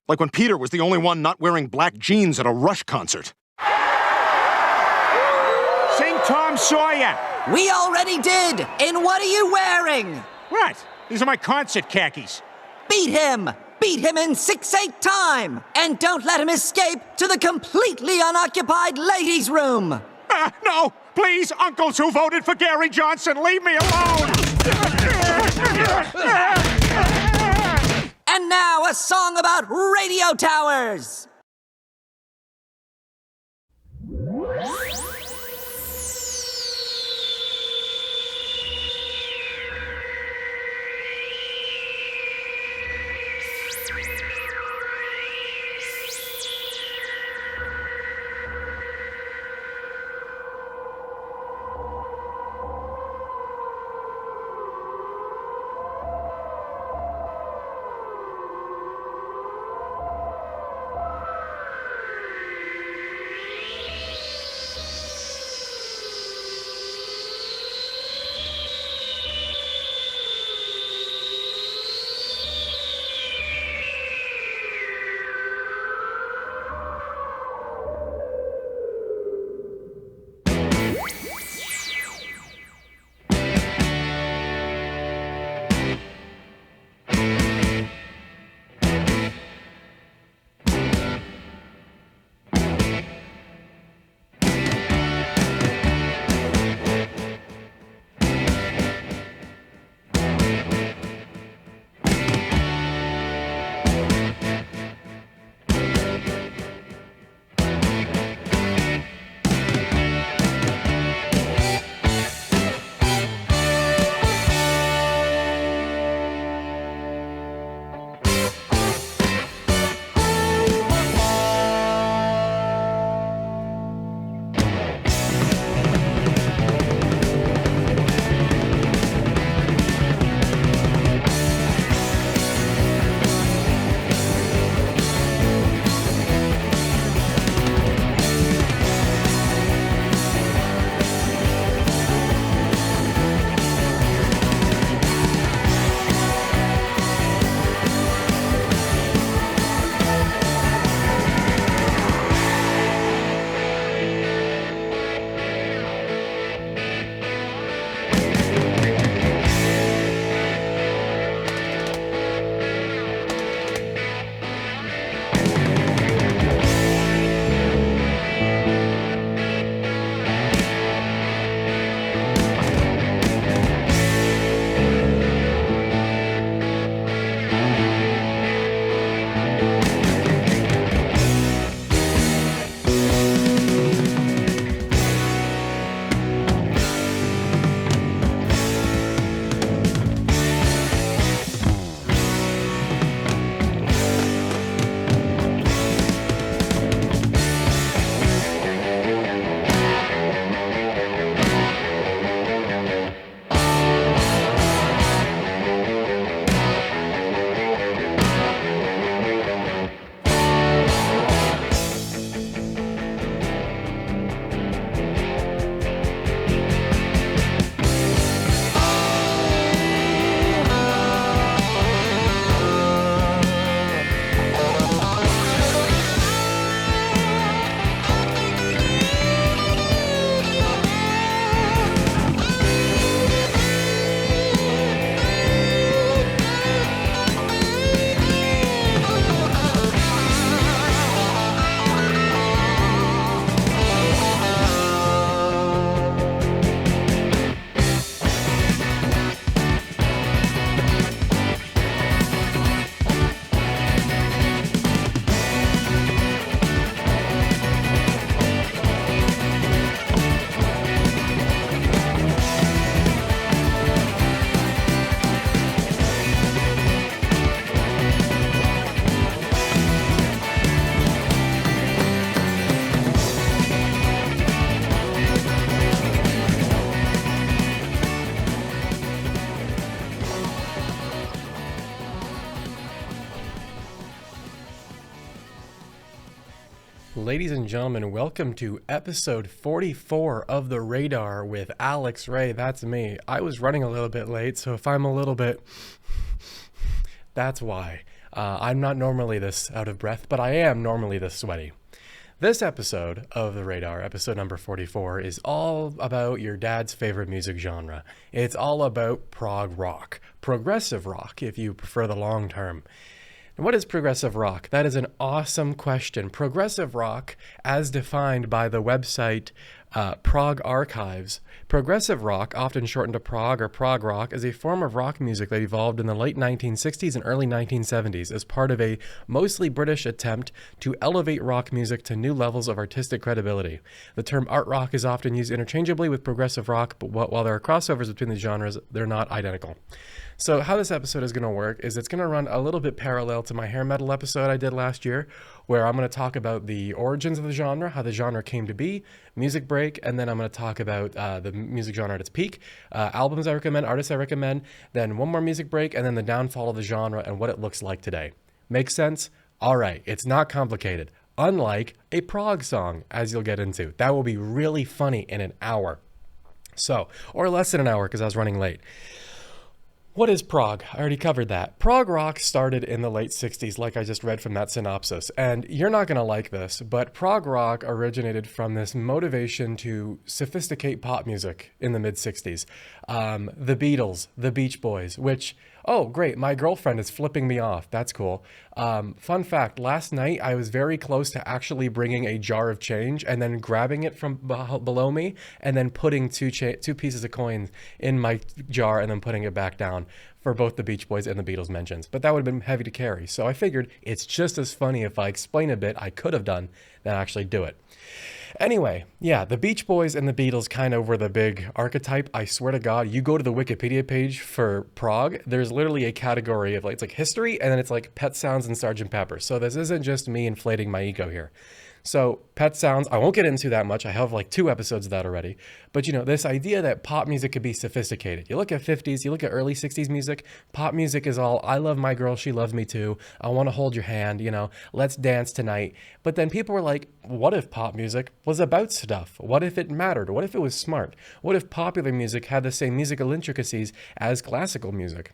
Like when Peter was the only one not wearing black jeans at a Rush concert. Sing Tom Sawyer. We already did. And what are you wearing? What? These are my concert khakis. Beat him. Beat him in 6/8 time. And don't let him escape to the completely unoccupied ladies' room. No, please, uncles who voted for Gary Johnson, leave me alone. And now a song about radio towers. Ladies and gentlemen, welcome to episode 44 of the Radar with Alex Ray. That's me. I was running a little bit late, so if I'm a little bit... that's why. I'm not normally this out of breath, but I am normally this sweaty. This episode of the Radar, episode number 44, is all about your dad's favorite music genre. It's all about prog rock, progressive rock, if you prefer the long term. And what is progressive rock? That is an awesome question. Progressive rock, as defined by the website Prog Archives, progressive rock, often shortened to prog or prog rock, is a form of rock music that evolved in the late 1960s and early 1970s as part of a mostly British attempt to elevate rock music to new levels of artistic credibility. The term art rock is often used interchangeably with progressive rock, but while there are crossovers between the genres, they're not identical. So how this episode is going to work is it's going to run a little bit parallel to my hair metal episode I did last year, where I'm going to talk about the origins of the genre, how the genre came to be, music break, and then I'm going to talk about the music genre at its peak, albums I recommend, artists I recommend, then one more music break, and then the downfall of the genre and what it looks like today. Make sense? All right, it's not complicated, unlike a prog song, as you'll get into. That will be really funny in an hour. So, or less than an hour because I was running late. What is prog? I already covered that. Prog rock started in the late 60s, like I just read from that synopsis. And you're not going to like this, but prog rock originated from this motivation to sophisticate pop music in the mid-60s. The Beatles, the Beach Boys, which, oh, great, my girlfriend is flipping me off. That's cool. Fun fact, last night I was very close to actually bringing a jar of change and then grabbing it from below me and then putting two pieces of coins in my jar and then putting it back down for both the Beach Boys and the Beatles mentions. But that would have been heavy to carry. So I figured it's just as funny if I explain a bit I could have done than actually do it. Anyway, yeah, the Beach Boys and the Beatles kind of were the big archetype. I swear to God, you go to the Wikipedia page for prog, there's literally a category of it's like history, and then it's like Pet Sounds and Sgt. Pepper. So this isn't just me inflating my ego here. So Pet Sounds, I won't get into that much. I have like 2 episodes of that already. But this idea that pop music could be sophisticated. You look at 50s, you look at early 60s music, pop music is all, I love my girl, she loves me too. I want to hold your hand, let's dance tonight. But then people were like, what if pop music was about stuff? What if it mattered? What if it was smart? What if popular music had the same musical intricacies as classical music?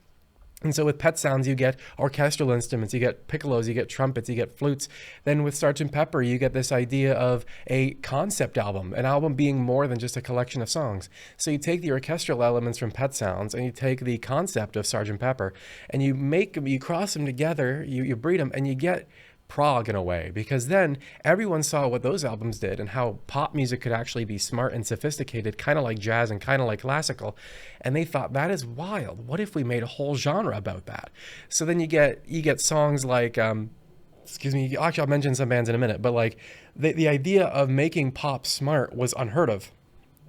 And so with Pet Sounds, you get orchestral instruments, you get piccolos, you get trumpets, you get flutes. Then with Sgt. Pepper, you get this idea of a concept album, an album being more than just a collection of songs. So you take the orchestral elements from Pet Sounds and you take the concept of Sgt. Pepper and you cross them together, you breed them, and you get prog in a way, because then everyone saw what those albums did and how pop music could actually be smart and sophisticated, kind of like jazz and kind of like classical, and they thought, that is wild. What if we made a whole genre about that? So then you get songs like actually I'll mention some bands in a minute, but like the idea of making pop smart was unheard of.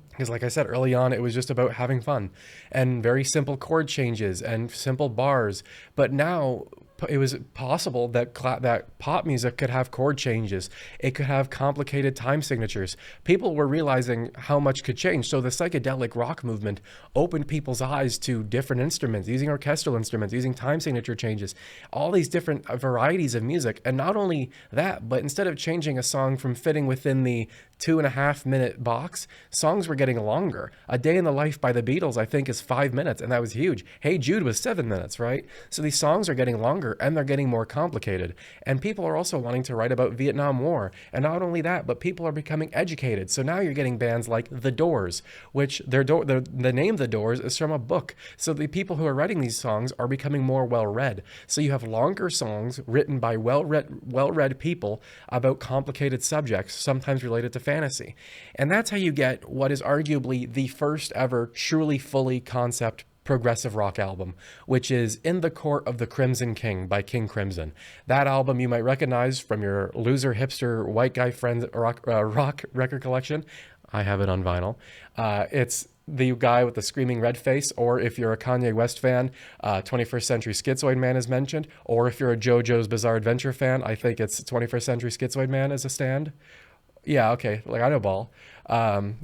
Because like I said early on, it was just about having fun and very simple chord changes and simple bars. But now it was possible that pop music could have chord changes. It could have complicated time signatures. People were realizing how much could change. So the psychedelic rock movement opened people's eyes to different instruments, using orchestral instruments, using time signature changes, all these different varieties of music. And not only that, but instead of changing a song from fitting within the 2.5 minute box, songs were getting longer. A Day in the Life by the Beatles, I think, is 5 minutes, and that was huge. Hey Jude was 7 minutes, right? So these songs are getting longer and they're getting more complicated. And people are also wanting to write about Vietnam War. And not only that, but people are becoming educated. So now you're getting bands like The Doors, which the name The Doors is from a book. So the people who are writing these songs are becoming more well-read. So you have longer songs written by well-read people about complicated subjects, sometimes related to fantasy. And that's how you get what is arguably the first ever truly fully concept progressive rock album, which is In the Court of the Crimson King by King Crimson. That album you might recognize from your loser hipster white guy friends rock record collection. I have it on vinyl. It's the guy with the screaming red face, or if you're a Kanye West fan, 21st Century Schizoid Man is mentioned, or if you're a JoJo's Bizarre Adventure fan, I think it's 21st Century Schizoid Man as a stand. Yeah, okay, like I know ball.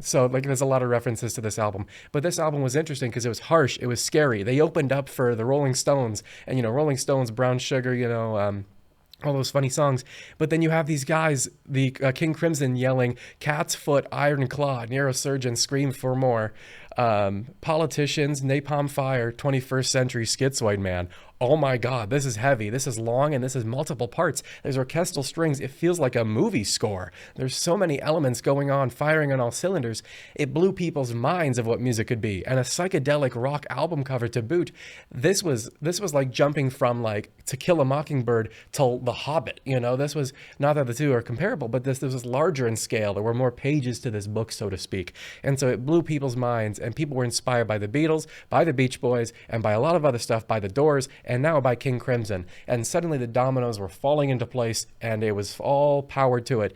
So like there's a lot of references to this album, but this album was interesting because it was harsh, it was scary. They opened up for the Rolling Stones, and Rolling Stones, Brown Sugar, all those funny songs. But then you have these guys, the King Crimson, yelling "Cat's Foot, Iron Claw, Neurosurgeon, Scream for More." Politicians, Napalm Fire, 21st Century Schizoid Man. Oh my God, this is heavy, this is long, and this is multiple parts. There's orchestral strings. It feels like a movie score. There's so many elements going on, firing on all cylinders. It blew people's minds of what music could be. And a psychedelic rock album cover to boot. This was like jumping from like To Kill a Mockingbird to The Hobbit. You know, this was, not that the two are comparable, but this was larger in scale. There were more pages to this book, so to speak. And so it blew people's minds, and people were inspired by the Beatles, by the Beach Boys, and by a lot of other stuff, by the Doors, and now by King Crimson. And suddenly the dominoes were falling into place, and it was all powered to it.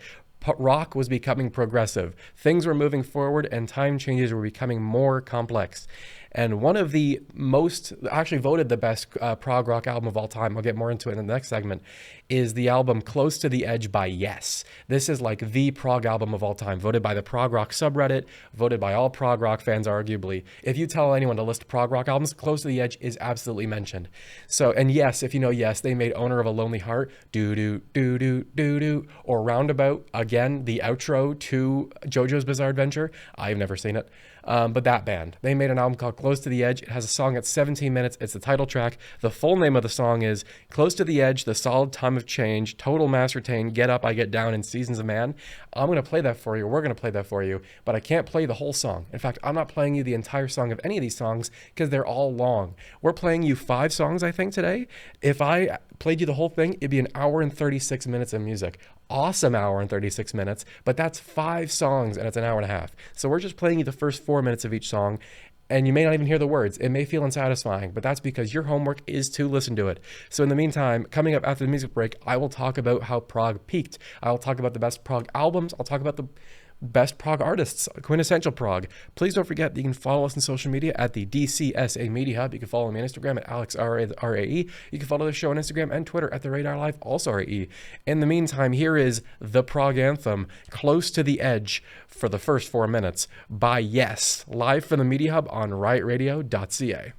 Rock was becoming progressive. Things were moving forward, and time changes were becoming more complex. And one of the most, actually voted the best prog rock album of all time, I'll get more into it in the next segment, is the album Close to the Edge by Yes. This is like the prog album of all time, voted by the prog rock subreddit, voted by all prog rock fans arguably. If you tell anyone to list prog rock albums, Close to the Edge is absolutely mentioned. So, and Yes, if you know Yes, they made Owner of a Lonely Heart, doo-doo, doo-doo, doo-doo, or Roundabout, again, the outro to JoJo's Bizarre Adventure. I've never seen it. But that band, they made an album called Close to the Edge. It has a song at 17 minutes. It's the title track. The full name of the song is Close to the Edge, The Solid Time of Change, Total Mass Retained, Get Up, I Get Down, and Seasons of Man. I'm going to play that for you. We're going to play that for you, but I can't play the whole song. In fact, I'm not playing you the entire song of any of these songs because they're all long. We're playing you 5 songs, I think, today. If I played you the whole thing, it'd be an hour and 36 minutes of music. Awesome hour and 36 minutes, but that's 5 songs and it's an hour and a half. So we're just playing you the first 4 minutes of each song, and you may not even hear the words. It may feel unsatisfying, but that's because your homework is to listen to it. So in the meantime, coming up after the music break, I will talk about how prog peaked. I will talk about the best prog albums. I'll talk about the best prog artists, quintessential prog. Please don't forget that you can follow us on social media at the DCSA Media Hub. You can follow me on Instagram at AlexRAE. You can follow the show on Instagram and Twitter at the Radar Live, also RAE. In the meantime, here is the prog anthem, Close to the Edge, for the first 4 minutes by Yes, live from the Media Hub on riotradio.ca.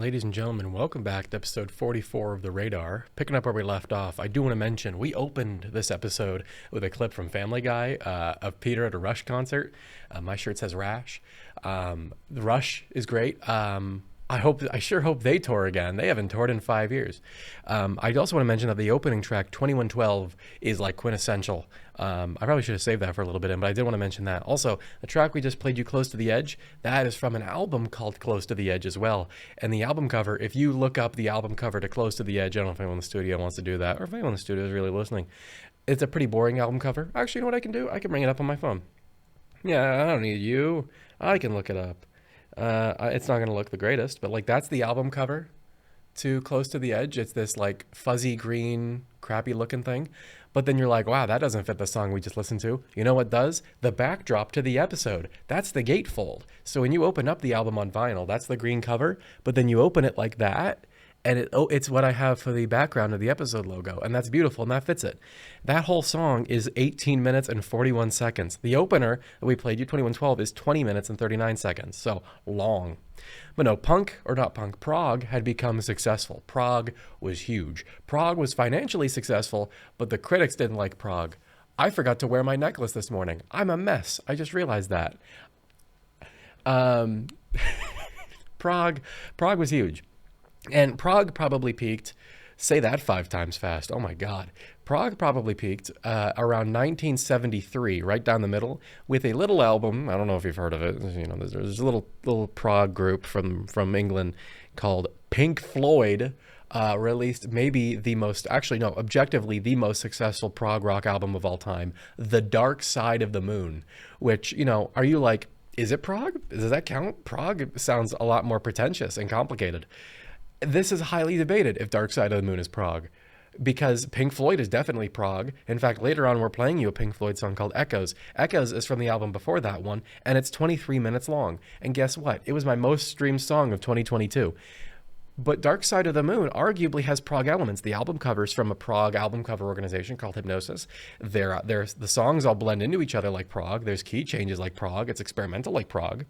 ladies and gentlemen, welcome back to episode 44 of the Radar. Picking up where we left off, I do want to mention we opened this episode with a clip from Family Guy of Peter at a Rush concert. My shirt says Rash. The Rush is great. I sure hope they tour again. They haven't toured in 5 years. I also want to mention that the opening track, 2112, is like quintessential. I probably should have saved that for a little bit, but I did want to mention that. Also, the track we just played, You Close to the Edge, that is from an album called Close to the Edge as well. And the album cover, if you look up the album cover to Close to the Edge, I don't know if anyone in the studio wants to do that, or if anyone in the studio is really listening. It's a pretty boring album cover. Actually, you know what I can do? I can bring it up on my phone. Yeah, I don't need you. I can look it up. It's not going to look the greatest, but like that's the album cover to Close to the Edge. It's this like fuzzy green, crappy looking thing. But then you're like, wow, that doesn't fit the song we just listened to. You know what does? The backdrop to the episode. That's the gatefold. So when you open up the album on vinyl, that's the green cover. But then you open it like that, and it's what I have for the background of the episode logo. And that's beautiful, and that fits it. That whole song is 18 minutes and 41 seconds. The opener that we played, U2112, is 20 minutes and 39 seconds. So long. But no, Prog had become successful. Prog was huge. Prog was financially successful, but the critics didn't like Prog. I forgot to wear my necklace this morning. I'm a mess. I just realized that. Prog was huge. And Prog probably peaked, say that 5 times fast, oh my God. Prog probably peaked around 1973, right down the middle, with a little album. I don't know if you've heard of it. You know, there's a little prog group from England called Pink Floyd, released maybe objectively the most successful prog rock album of all time, The Dark Side of the Moon, which, you know, are you like, is it prog? Does that count? Prog sounds a lot more pretentious and complicated. This is highly debated if Dark Side of the Moon is prog, because Pink Floyd is definitely prog. In fact, later on, we're playing you a Pink Floyd song called Echoes. Echoes is from the album before that one, and it's 23 minutes long. And guess what? It was my most streamed song of 2022. But Dark Side of the Moon arguably has prog elements. The album cover's from a prog album cover organization called Hypnosis. The songs all blend into each other like prog. There's key changes like prog. It's experimental like prog.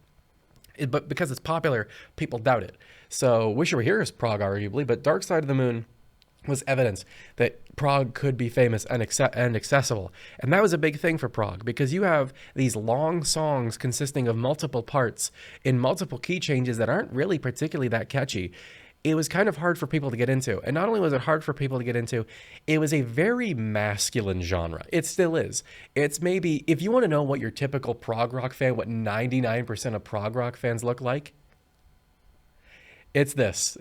But because it's popular, people doubt it. So Wish You Were Here is prog arguably, but Dark Side of the Moon was evidence that prog could be famous and accessible. And that was a big thing for prog, because you have these long songs consisting of multiple parts in multiple key changes that aren't really particularly that catchy. It was kind of hard for people to get into. And not only was it hard for people to get into, it was a very masculine genre. It still is. It's maybe, if you want to know what your typical prog rock fan, what 99% of prog rock fans look like, it's this.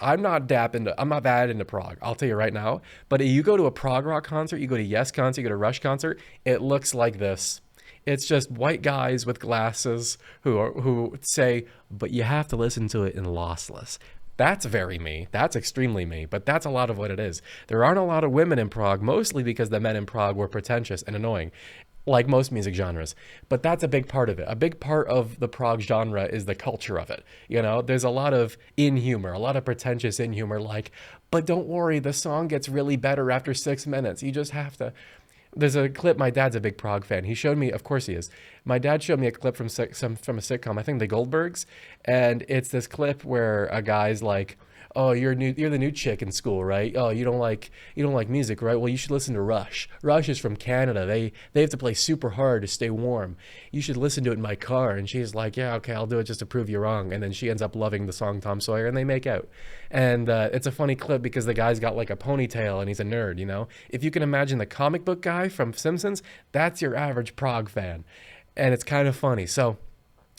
I'm not that into prog, I'll tell you right now. But if you go to a prog rock concert, you go to Yes concert, you go to Rush concert, it looks like this. It's just white guys with glasses who say, but you have to listen to it in lossless. That's very me. That's extremely me, but that's a lot of what it is. There aren't a lot of women in prog, mostly because the men in prog were pretentious and annoying, like most music genres. But that's a big part of it. A big part of the prog genre is the culture of it. You know, there's a lot of in-humor, a lot of pretentious in-humor, like, but don't worry, the song gets really better after 6 minutes. You just have to... There's a clip, my dad's a big prog fan. He showed me, of course he is. My dad showed me a clip from a sitcom, I think The Goldbergs, and it's this clip where a guy's like, oh, you're the new chick in school, right? Oh, you don't like music, right? Well, you should listen to Rush. Rush is from Canada. They have to play super hard to stay warm. You should listen to it in my car. And she's like, yeah, okay, I'll do it just to prove you wrong. And then she ends up loving the song Tom Sawyer, and they make out. And it's a funny clip because the guy's got like a ponytail and he's a nerd, you know? If you can imagine the comic book guy from Simpsons, that's your average prog fan. And it's kind of funny.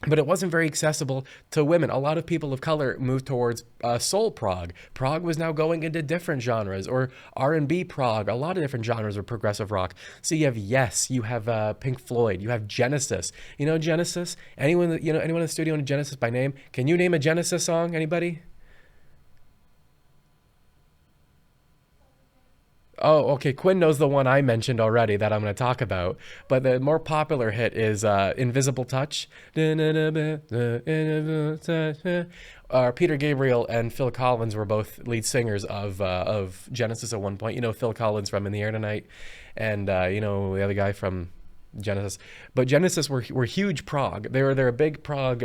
But it wasn't very accessible to women. A lot of people of color moved towards soul prog. Prog was now going into different genres, or R&B prog, a lot of different genres of progressive rock. So you have Yes, you have Pink Floyd, you have Genesis. You know Genesis? Anyone in the studio know Genesis by name? Can you name a Genesis song? Anybody? Oh, okay. Quinn knows the one I mentioned already that I'm going to talk about. But the more popular hit is Invisible Touch. Peter Gabriel and Phil Collins were both lead singers of Genesis at one point. You know Phil Collins from In the Air Tonight, and you know the other guy from Genesis. But Genesis were huge prog. They're a big prog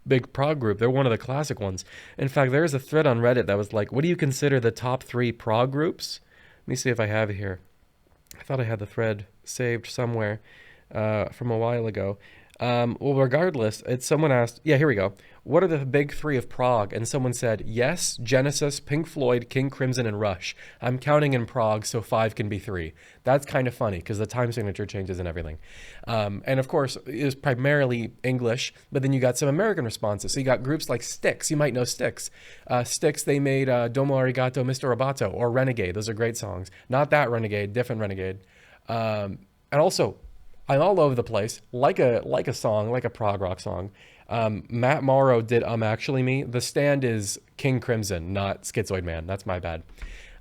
big prog group. They're one of the classic ones. In fact, there's a thread on Reddit that was like, what do you consider the top 3 prog groups? Let me see if I have it here. I thought I had the thread saved somewhere from a while ago. Well, regardless, someone asked, yeah, here we go. What are the big 3 of prog? And someone said, Yes, Genesis, Pink Floyd, King Crimson, and Rush. I'm counting in prog, so 5 can be 3. That's kind of funny because the time signature changes and everything. And of course, it is primarily English, but then you got some American responses. So you got groups like Styx. You might know Styx. Styx, they made Domo Arigato, Mr. Roboto, or Renegade. Those are great songs. Not that Renegade, different Renegade. And also, I'm all over the place, like a song, like a prog rock song. Matt Morrow did Actually Me. The Stand is King Crimson, not Schizoid Man. That's my bad.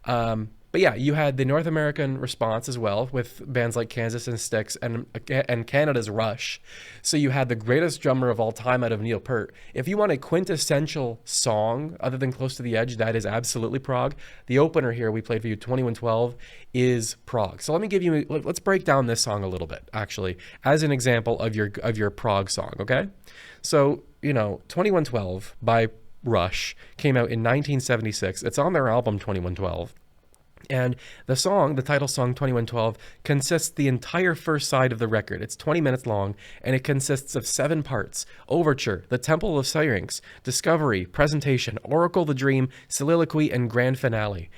But yeah, you had the North American response as well with bands like Kansas and Styx and Canada's Rush. So you had the greatest drummer of all time out of Neil Peart. If you want a quintessential song other than Close to the Edge, that is absolutely prog. The opener here we played for you, 2112, is prog. So let me give you, let's break down this song a little bit, actually, as an example of your prog song, okay? So, 2112 by Rush came out in 1976. It's on their album 2112. And the title song 2112, consists the entire first side of the record. It's 20 minutes long, and it consists of 7 parts: Overture, The Temple of Syrinx, Discovery, Presentation, Oracle the Dream, Soliloquy, and Grand Finale.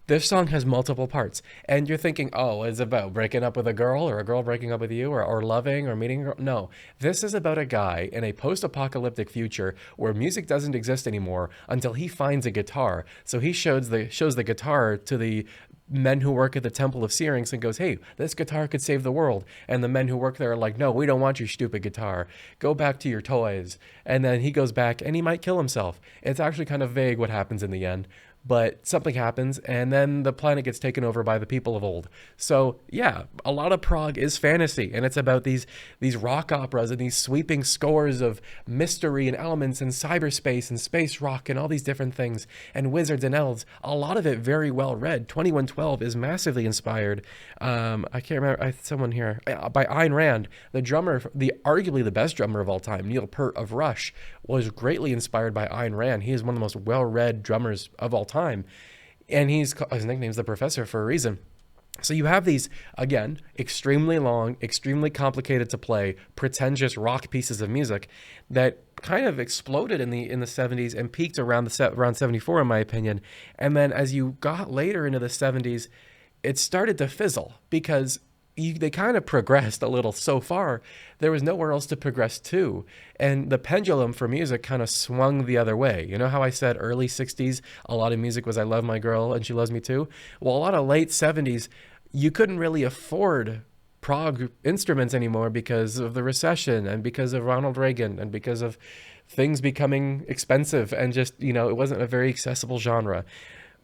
This song has multiple parts, and you're thinking, oh, it's about breaking up with a girl, or a girl breaking up with you, or loving, or meeting a girl. No, this is about a guy in a post-apocalyptic future where music doesn't exist anymore until he finds a guitar. So he shows the guitar to the men who work at the Temple of Syrinx and goes, hey, this guitar could save the world. And the men who work there are like, no, we don't want your stupid guitar. Go back to your toys. And then he goes back and he might kill himself. It's actually kind of vague what happens in the end. But something happens, and then the planet gets taken over by the people of old. So yeah, a lot of prog is fantasy, and it's about these rock operas and these sweeping scores of mystery and elements and cyberspace and space rock and all these different things, and wizards and elves. A lot of it very well read. 2112 is massively inspired. I can't remember, someone here, by Ayn Rand, the drummer, arguably the best drummer of all time, Neil Peart of Rush, was greatly inspired by Ayn Rand. He is one of the most well-read drummers of all time, and his nickname's the Professor for a reason. So you have these, again, extremely long, extremely complicated to play, pretentious rock pieces of music that kind of exploded in the 70s and peaked around 74, in my opinion. And then as you got later into the 70s, it started to fizzle because they kind of progressed a little so far. There was nowhere else to progress to. And the pendulum for music kind of swung the other way. You know how I said early 60s, a lot of music was I love my girl and she loves me too? Well, a lot of late 70s, you couldn't really afford prog instruments anymore because of the recession and because of Ronald Reagan and because of things becoming expensive and just, it wasn't a very accessible genre.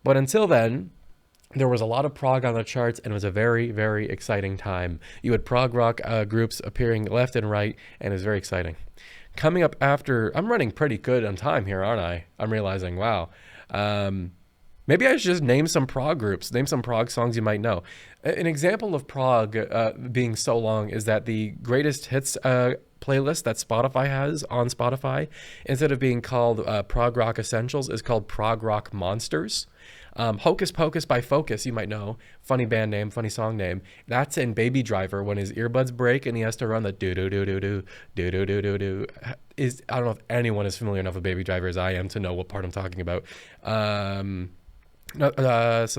But until then, there was a lot of prog on the charts, and it was a very, very exciting time. You had prog rock groups appearing left and right, and it was very exciting. Coming up after, I'm running pretty good on time here, aren't I? I'm realizing, wow. Maybe I should just name some prog groups, name some prog songs you might know. An example of prog being so long is that the greatest hits playlist that Spotify has on Spotify, instead of being called Prog Rock Essentials, is called Prog Rock Monsters. Hocus Pocus by Focus, you might know. Funny band name, funny song name. That's in Baby Driver when his earbuds break and he has to run the do-do-do-do-do, do-do-do-do-do. I don't know if anyone is familiar enough with Baby Driver as I am to know what part I'm talking about. Some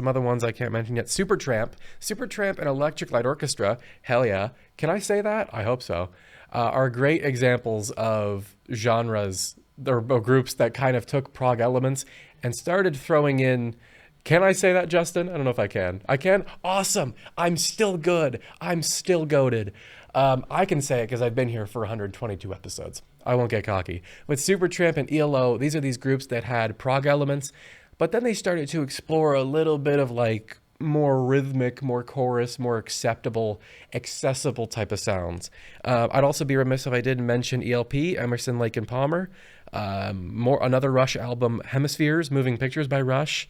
other ones I can't mention yet. Supertramp and Electric Light Orchestra, hell yeah. Can I say that? I hope so. Are great examples of genres or groups that kind of took prog elements and started throwing in. Can I say that, Justin? I don't know if I can. I can? Awesome. I'm still good. I'm still goated. I can say it because I've been here for 122 episodes. I won't get cocky. With Supertramp and ELO, these are these groups that had prog elements, but then they started to explore a little bit of like more rhythmic, more chorus, more acceptable, accessible type of sounds. I'd also be remiss if I didn't mention ELP, Emerson, Lake and Palmer. Another Rush album, Hemispheres, Moving Pictures by Rush.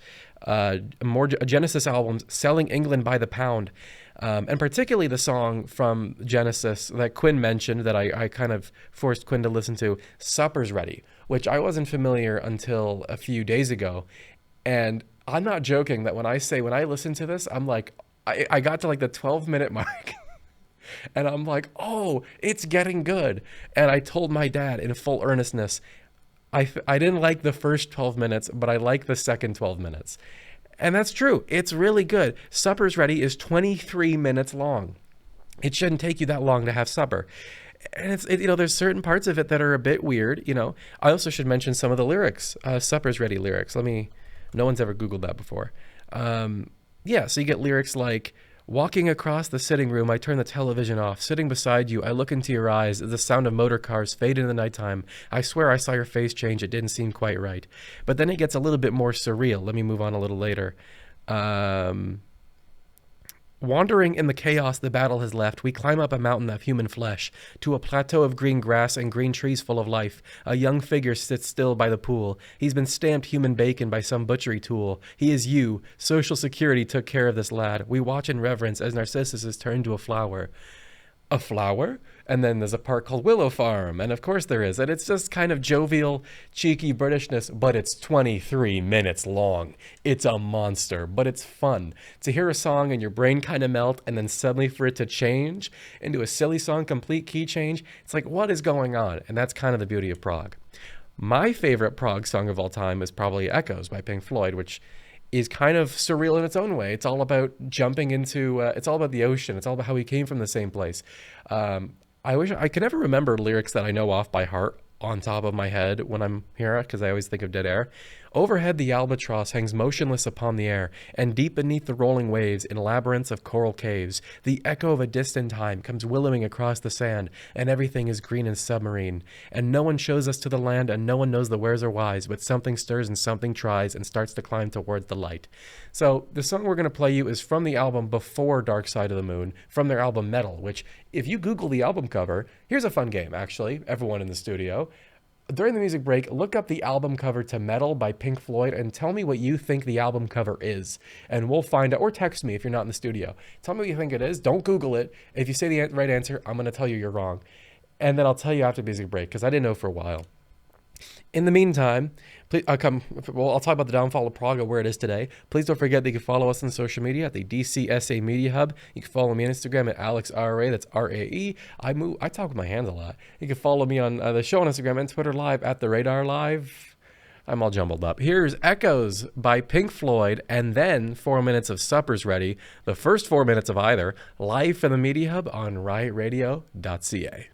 More Genesis albums, Selling England by the Pound. And particularly the song from Genesis that Quinn mentioned that I kind of forced Quinn to listen to, Supper's Ready, which I wasn't familiar until a few days ago. And I'm not joking that when I listen to this, I'm like, I got to like the 12-minute mark. And I'm like, oh, it's getting good. And I told my dad in full earnestness, I didn't like the first 12 minutes, but I like the second 12 minutes. And that's true. It's really good. Supper's Ready is 23 minutes long. It shouldn't take you that long to have supper. And there's certain parts of it that are a bit weird. I also should mention some of the lyrics, Supper's Ready lyrics. No one's ever Googled that before. So you get lyrics like, walking across the sitting room, I turn the television off. Sitting beside you, I look into your eyes. The sound of motor cars fade in the nighttime. I swear I saw your face change. It didn't seem quite right. But then it gets a little bit more surreal. Let me move on a little later. Wandering in the chaos the battle has left, we climb up a mountain of human flesh to a plateau of green grass and green trees full of life. A young figure sits still by the pool. He's been stamped human bacon by some butchery tool. He is you. Social Security took care of this lad. We watch in reverence as Narcissus is turned to a flower. A flower? And then there's a part called Willow Farm. And of course there is. And it's just kind of jovial, cheeky Britishness, but it's 23 minutes long. It's a monster, but it's fun. To hear a song and your brain kind of melt and then suddenly for it to change into a silly song, complete key change, it's like, what is going on? And that's kind of the beauty of prog. My favorite prog song of all time is probably Echoes by Pink Floyd, which is kind of surreal in its own way. It's all about jumping into, it's all about the ocean. It's all about how we came from the same place. I wish I could never remember lyrics that I know off by heart on top of my head when I'm here, because I always think of Dead Air. Overhead the albatross hangs motionless upon the air, and deep beneath the rolling waves in labyrinths of coral caves, the echo of a distant time comes willowing across the sand, and everything is green and submarine. And no one shows us to the land, and no one knows the wheres or whys, but something stirs and something tries and starts to climb towards the light. So the song we're going to play you is from the album before Dark Side of the Moon, from their album Metal, which if you Google the album cover, here's a fun game actually, everyone in the studio. During the music break, look up the album cover to Metal by Pink Floyd and tell me what you think the album cover is. And we'll find out, or text me if you're not in the studio. Tell me what you think it is. Don't Google it. If you say the right answer, I'm going to tell you you're wrong. And then I'll tell you after the music break, because I didn't know for a while. In the meantime, I'll talk about the downfall of Prog and where it is today. Please don't forget that you can follow us on social media at the DCSA Media Hub. You can follow me on Instagram at AlexRAE, that's R-A-E. I talk with my hands a lot. You can follow me on the show on Instagram and Twitter Live at the RAEDAR Live. I'm all jumbled up. Here's Echoes by Pink Floyd, and then 4 minutes of Supper's Ready, the first 4 minutes of either, live from the Media Hub on riotradio.ca.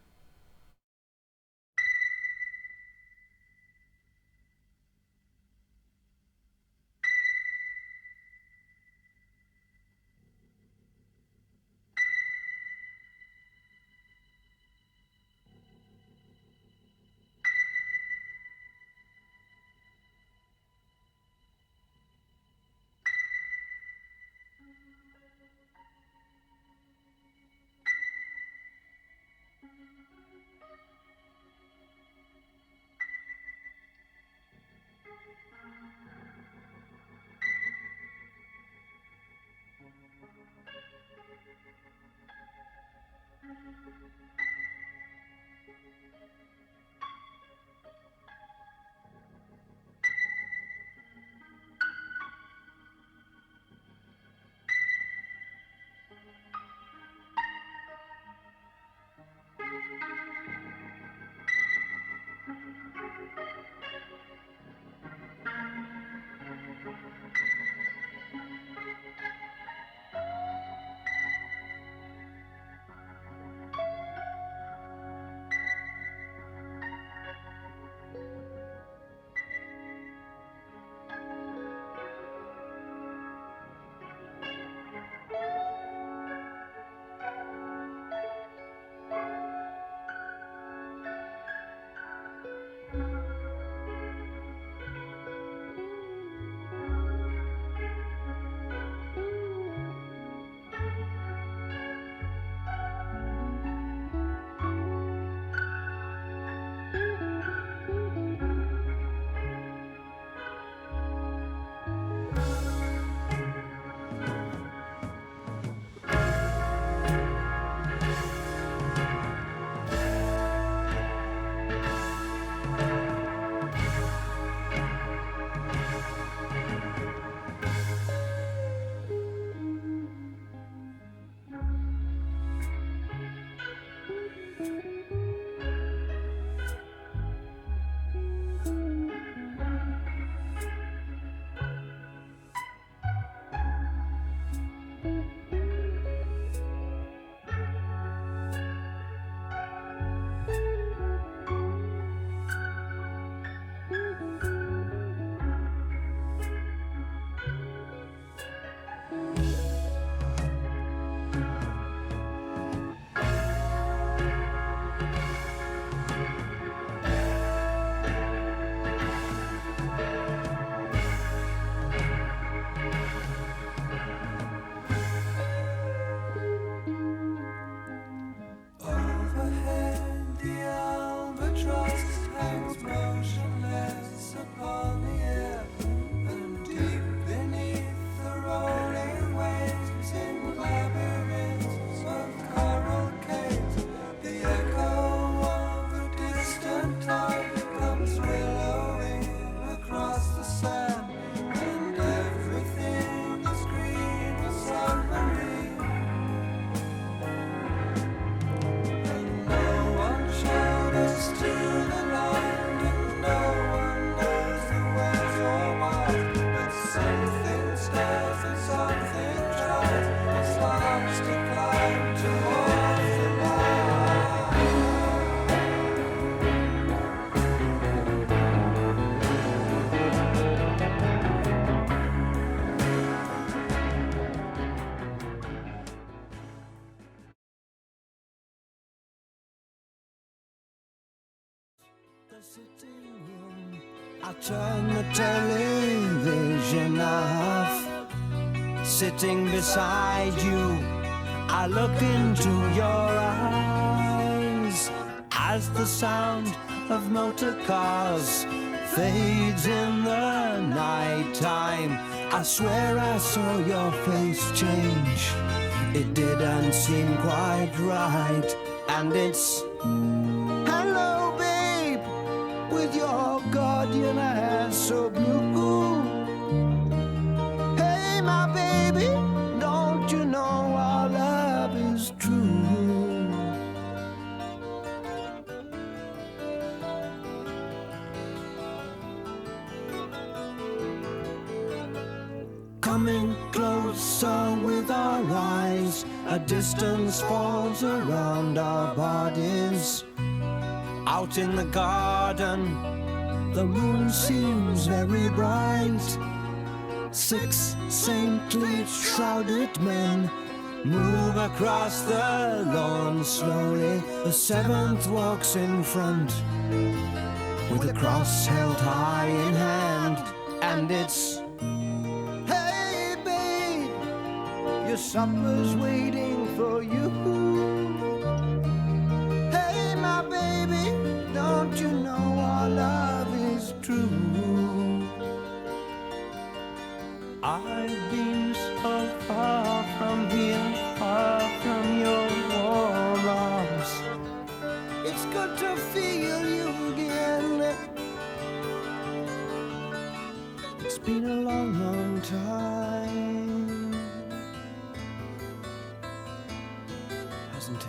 stairs and something tries its lungs to climb towards the light. The sitting room, I turn the television off. Sitting beside you, I look into your eyes as the sound of motor cars fades in the night time. I swear I saw your face change. It didn't seem quite right, and it's hello, babe, with your guardian hair so blue. Hey, my baby, don't you know our love is true? Coming closer with our eyes, a distance falls around our bodies. Out in the garden, the moon seems very bright. 6 saintly shrouded men move across the lawn slowly. The 7th walks in front with a cross held high in hand, and it's hey babe, your supper's waiting for you. Hey my baby, don't you know our love is true? I've been so far from here, far from your warm arms. It's good to feel you again. It's been a long, long time, hasn't it?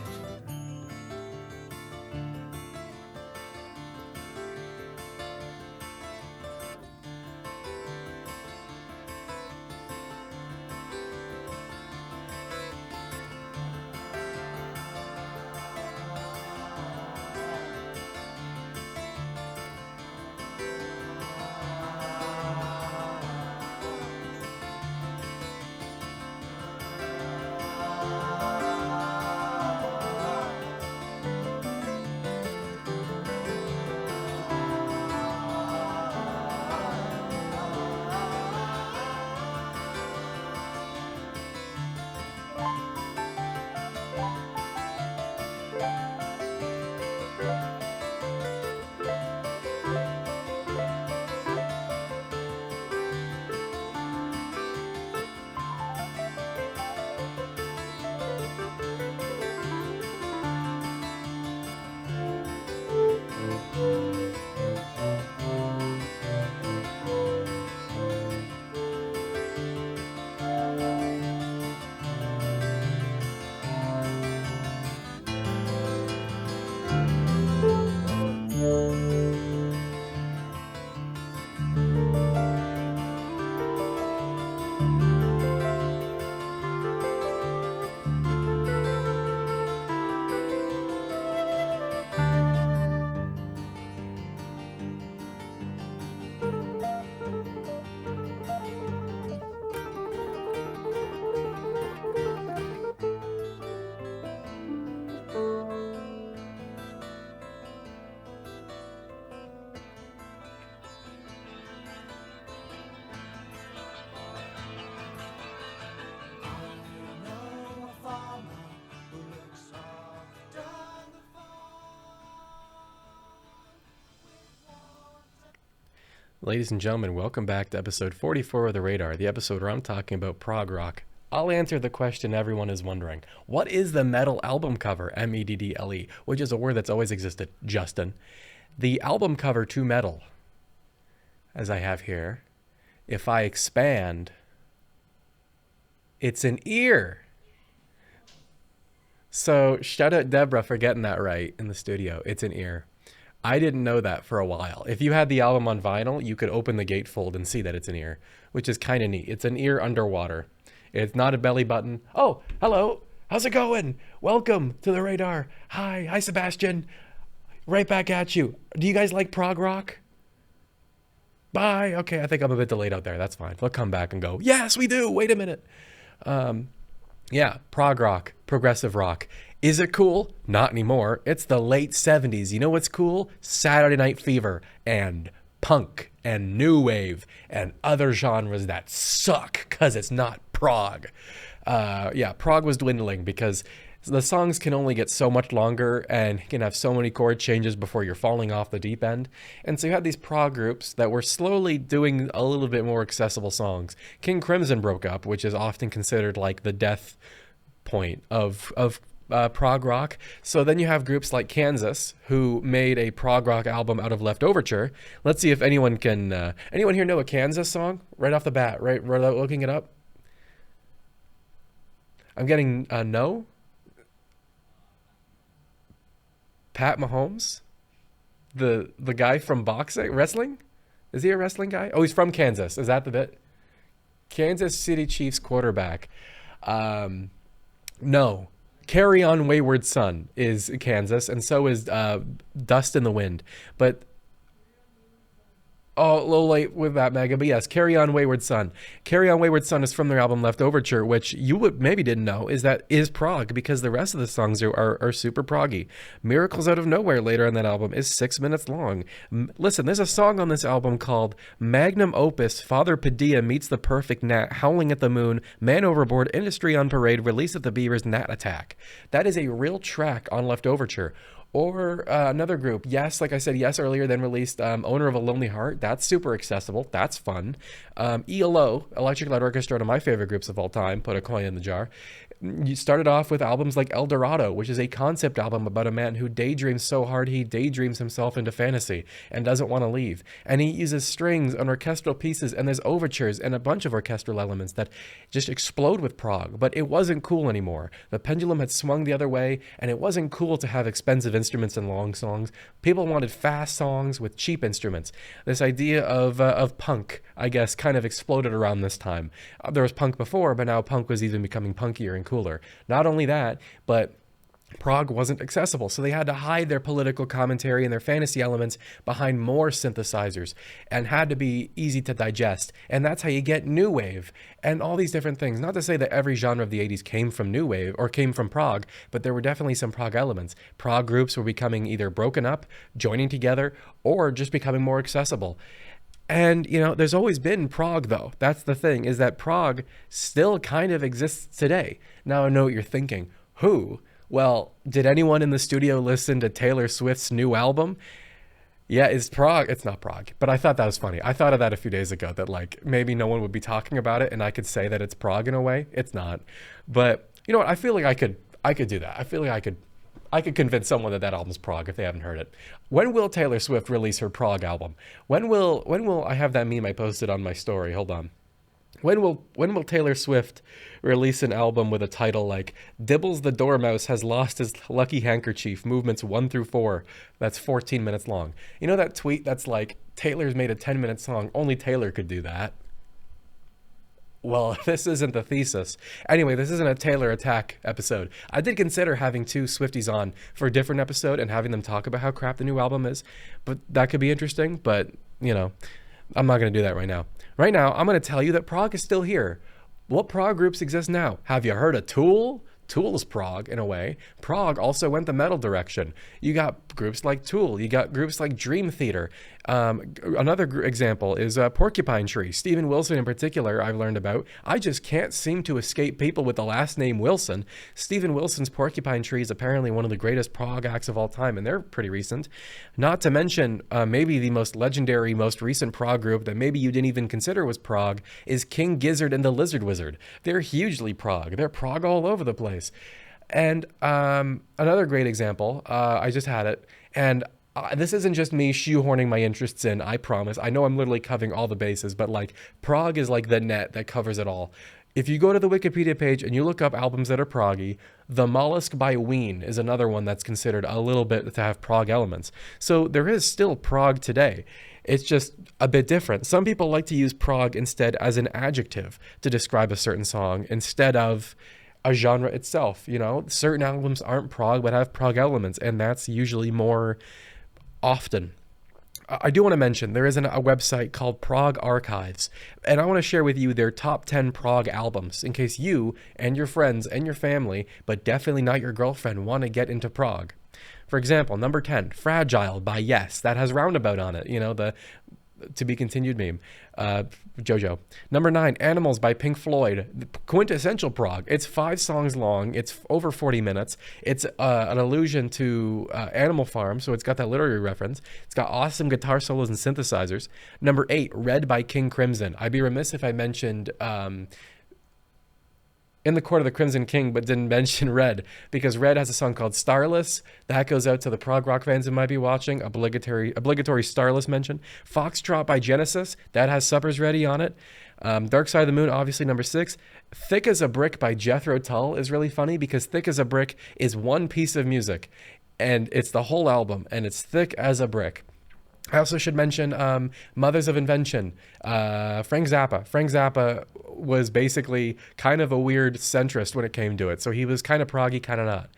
Ladies and gentlemen, welcome back to episode 44 of the Radar, the episode where I'm talking about prog rock. I'll answer the question everyone is wondering. What is the metal album cover, MEDDLE, which is a word that's always existed, Justin? The album cover to metal, as I have here, if I expand, it's an ear. So shout out Deborah for getting that right in the studio. It's an ear. I didn't know that for a while. If you had the album on vinyl, you could open the gatefold and see that it's an ear. which is kind of neat. It's an ear underwater. It's not a belly button. Oh, hello. How's it going? Welcome to the radar. Hi, Sebastian. Right back at you. Do you guys like prog rock? Bye. Okay, I think I'm a bit delayed out there. That's fine. We'll come back and go, yes, we do. Wait a minute. Yeah, prog rock, progressive rock. Is it cool? Not anymore. It's the late 70s. You know what's cool? Saturday Night Fever and punk and new wave and other genres that suck because it's not prog. Yeah, prog was dwindling because the songs can only get so much longer and can have so many chord changes before you're falling off the deep end. And so you had these prog groups that were slowly doing a little bit more accessible songs. King Crimson broke up, which is often considered like the death point of prog rock. So then you have groups like Kansas who made a prog rock album out of Leftoverture. Let's see if anyone can anyone here know a Kansas song right off the bat, right without looking it up. I'm getting no. Pat Mahomes, the guy from wrestling, is he a wrestling guy? Oh, he's from Kansas. Is that the bit? Kansas City Chiefs quarterback. No. Carry On Wayward Son is Kansas, and so is Dust in the Wind. But oh, a little late with that, Mega. But yes, Carry On Wayward Son. Carry On Wayward Son is from their album Leftoverture, which you would maybe didn't know is prog, because the rest of the songs are super proggy. Miracles Out of Nowhere later on that album is 6 minutes long. Listen, there's a song on this album called Magnum Opus, Father Padilla Meets the Perfect Gnat, Howling at the Moon, Man Overboard, Industry on Parade, Release of the Beavers, Gnat Attack. That is a real track on Leftoverture. Or another group, Yes, like I said, Yes earlier, then released Owner of a Lonely Heart. That's super accessible. That's fun. ELO, Electric Light Orchestra, one of my favorite groups of all time, put a coin in the jar. You started off with albums like El Dorado, which is a concept album about a man who daydreams so hard he daydreams himself into fantasy and doesn't want to leave. And he uses strings and orchestral pieces, and there's overtures and a bunch of orchestral elements that just explode with prog. But it wasn't cool anymore. The pendulum had swung the other way, and it wasn't cool to have expensive instruments and long songs. People wanted fast songs with cheap instruments. This idea of punk, I guess, kind of exploded around this time. There was punk before, but now punk was even becoming punkier and cooler. Not only that, but prog wasn't accessible, so they had to hide their political commentary and their fantasy elements behind more synthesizers, and had to be easy to digest. And that's how you get new wave and all these different things. Not to say that every genre of the 80s came from new wave or came from prog, but there were definitely some prog elements. Prog groups were becoming either broken up, joining together, or just becoming more accessible. And, you know, there's always been prog, though. That's the thing, is that prog still kind of exists today. Now I know what you're thinking. Who? Well, did anyone in the studio listen to Taylor Swift's new album? Yeah, it's prog. It's not prog, but I thought that was funny. I thought of that a few days ago, that like maybe no one would be talking about it and I could say that it's prog in a way. It's not. But you know what? I feel like I could do that. I feel like I could convince someone that that album's prog if they haven't heard it. When will Taylor Swift release her prog album? When will I have that meme I posted on my story? Hold on. When will Taylor Swift release an album with a title like Dibbles the Dormouse Has Lost His Lucky Handkerchief, movements 1 through 4, that's 14 minutes long? You know that tweet that's like, Taylor's made a 10-minute song, only Taylor could do that? Well, this isn't the thesis. Anyway, this isn't a Taylor attack episode. I did consider having two Swifties on for a different episode and having them talk about how crap the new album is, but that could be interesting, but, you know, I'm not going to do that right now. Right now, I'm going to tell you that prog is still here. What prog groups exist now? Have you heard of Tool? Tool is prog in a way. Prog also went the metal direction. You got groups like Tool. You got groups like Dream Theater. Another example is Porcupine Tree. Steven Wilson in particular, I've learned about. I just can't seem to escape people with the last name Wilson. Steven Wilson's Porcupine Tree is apparently one of the greatest prog acts of all time, and they're pretty recent. Not to mention, maybe the most legendary, most recent prog group that maybe you didn't even consider was prog is King Gizzard and the Lizard Wizard. They're hugely prog. They're prog all over the place. And another great example, I just had it, and this isn't just me shoehorning my interests in, I promise. I know I'm literally covering all the bases, but like prog is like the net that covers it all. If you go to the Wikipedia page and you look up albums that are proggy, The Mollusk by Ween is another one that's considered a little bit to have prog elements. So there is still prog today. It's just a bit different. Some people like to use prog instead as an adjective to describe a certain song instead of a genre itself. You know, certain albums aren't prog but have prog elements, and that's usually more often. I do want to mention there is a website called Prog Archives, and I want to share with you their top 10 prog albums in case you and your friends and your family, but definitely not your girlfriend, want to get into prog. For example, number 10, Fragile by Yes. That has Roundabout on it, you know, the to be continued meme. JoJo. Number 9, Animals by Pink Floyd. Quintessential prog. It's 5 songs long. It's over 40 minutes. It's an allusion to Animal Farm, so it's got that literary reference. It's got awesome guitar solos and synthesizers. Number 8, Red by King Crimson. I'd be remiss if I mentioned In the Court of the Crimson King, but didn't mention Red, because Red has a song called Starless. That goes out to the prog rock fans who might be watching. Obligatory Starless mention. Foxtrot by Genesis. That has Supper's Ready on it. Dark Side of the Moon, obviously, number 6. Thick as a Brick by Jethro Tull is really funny because Thick as a Brick is one piece of music, and it's the whole album, and it's thick as a brick. I also should mention Mothers of Invention, Frank Zappa. Frank Zappa was basically kind of a weird centrist when it came to it. So he was kind of proggy, kind of not.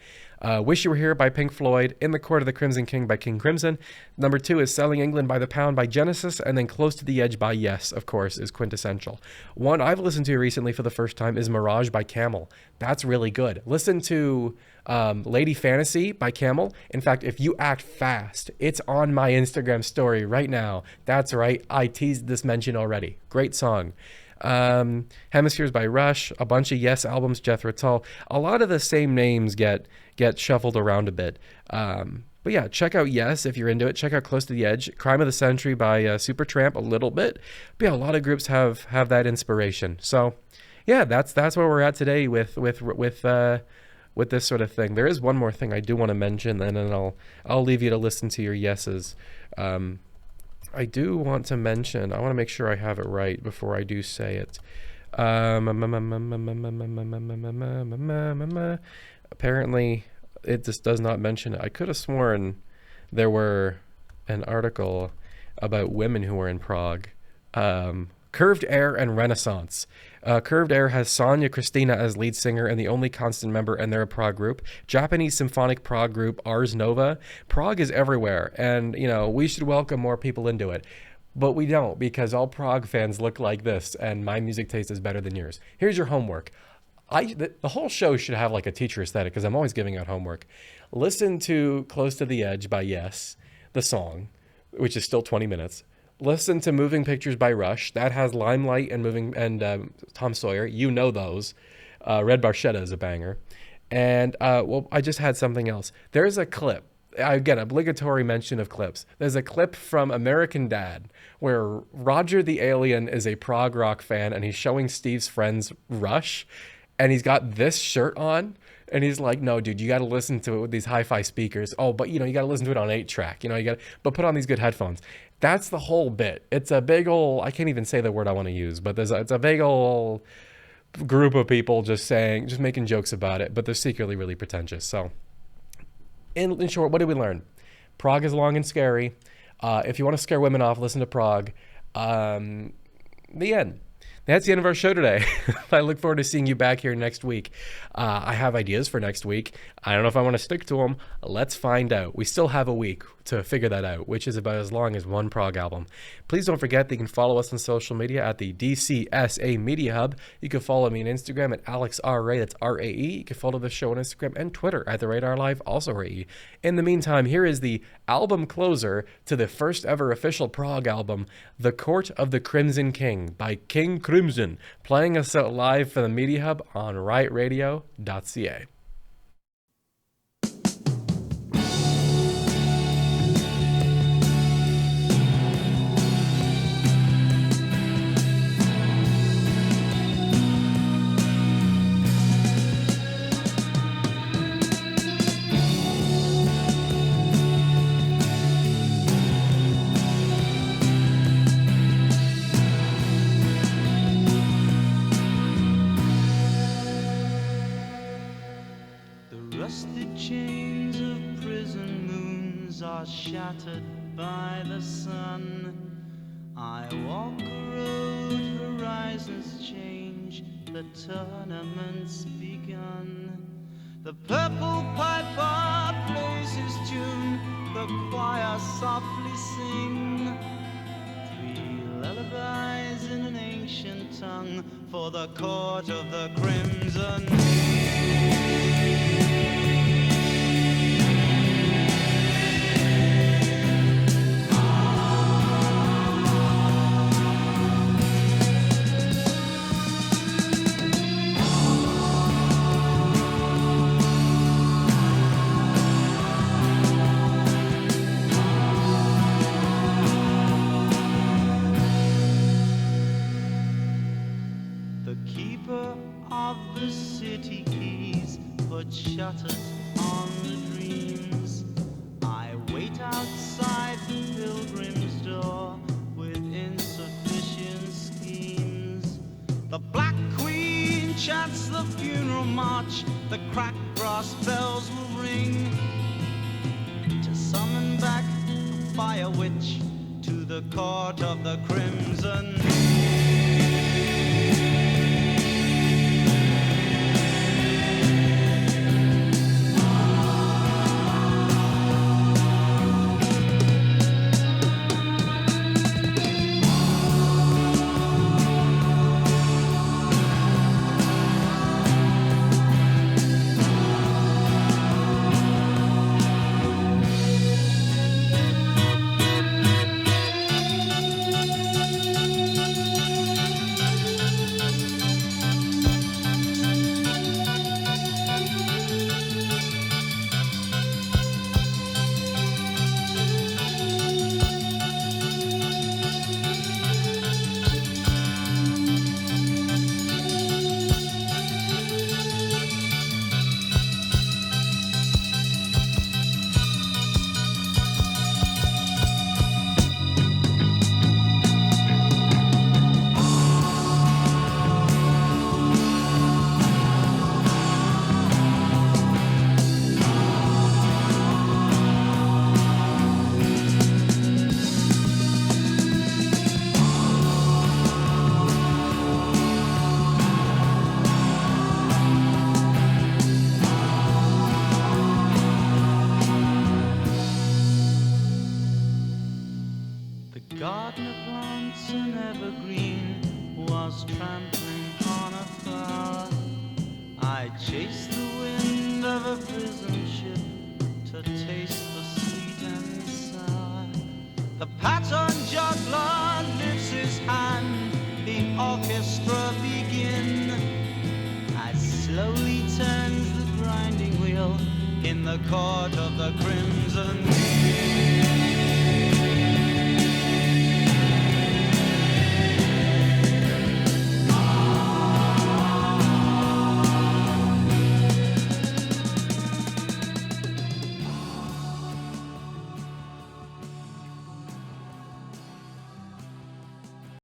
Wish You Were Here by Pink Floyd, In the Court of the Crimson King by King Crimson. Number 2 is Selling England by the Pound by Genesis, and then Close to the Edge by Yes, of course, is quintessential. One I've listened to recently for the first time is Mirage by Camel. That's really good. Listen to Lady Fantasy by Camel. In fact, if you act fast, it's on my Instagram story right now. That's right, I teased this mention already. Great song. Hemispheres by Rush, a bunch of Yes albums, Jethro Tull. A lot of the same names get shuffled around a bit. But yeah, check out Yes if you're into it. Check out Close to the Edge. Crime of the Century by Supertramp a little bit. But yeah, a lot of groups have that inspiration. So yeah, that's where we're at today with this sort of thing. There is one more thing I do want to mention, and then I'll leave you to listen to your yeses. I do want to mention, I want to make sure I have it right before I do say it. Apparently, it just does not mention it. I could have sworn there were an article about women who were in prog. Curved Air and Renaissance. Curved Air has Sonia Christina as lead singer and the only constant member, and they're a prog group. Japanese symphonic prog group Ars Nova. Prog is everywhere, and you know we should welcome more people into it. But we don't, because all prog fans look like this, and my music taste is better than yours. Here's your homework. The whole show should have like a teacher aesthetic, because I'm always giving out homework. Listen to Close to the Edge by Yes, the song, which is still 20 minutes. Listen to Moving Pictures by Rush. That has Limelight and Tom Sawyer. You know those. Red Barchetta is a banger. And, well, I just had something else. There's a clip. Again, obligatory mention of clips. There's a clip from American Dad where Roger the Alien is a prog rock fan, and he's showing Steve's friends Rush, and he's got this shirt on. And he's like, no, dude, you got to listen to it with these hi-fi speakers. Oh, but, you know, you got to listen to it on 8-track. You know, but put on these good headphones. That's the whole bit. It's a big old, I can't even say the word I want to use, but it's a big old group of people just making jokes about it, but they're secretly really pretentious. So, in short, what did we learn? Prog is long and scary. If you want to scare women off, listen to Prog. The end. That's the end of our show today. I look forward to seeing you back here next week. I have ideas for next week. I don't know if I want to stick to them. Let's find out. We still have a week to figure that out, which is about as long as one prog album. Please don't forget that you can follow us on social media at the DCSA Media Hub. You can follow me on Instagram at AlexRAE, that's R-A-E. You can follow the show on Instagram and Twitter at the Radar Live, also RAE. In the meantime, here is the album closer to the first ever official prog album, The Court of the Crimson King by King Crimson, playing us out live for the Media Hub on rightradio.ca. Chains of prison moons are shattered by the sun. I walk a road, horizons change, the tournament's begun. The purple piper plays his tune, the choir softly sing. 3 lullabies in an ancient tongue for the court of the crimson. The keeper of the city keys put shutters on the dreams. I wait outside the pilgrim's door with insufficient schemes. The Black Queen chants the funeral march, the cracked brass bells will ring to summon back the fire witch to the court of the crimson. Gardener plants an evergreen was trampling on a flower. I chased the wind of a prison ship to taste the sweet and sour. The pattern juggler lifts his hand, the orchestra begin. As slowly turns the grinding wheel in the court of the crimson.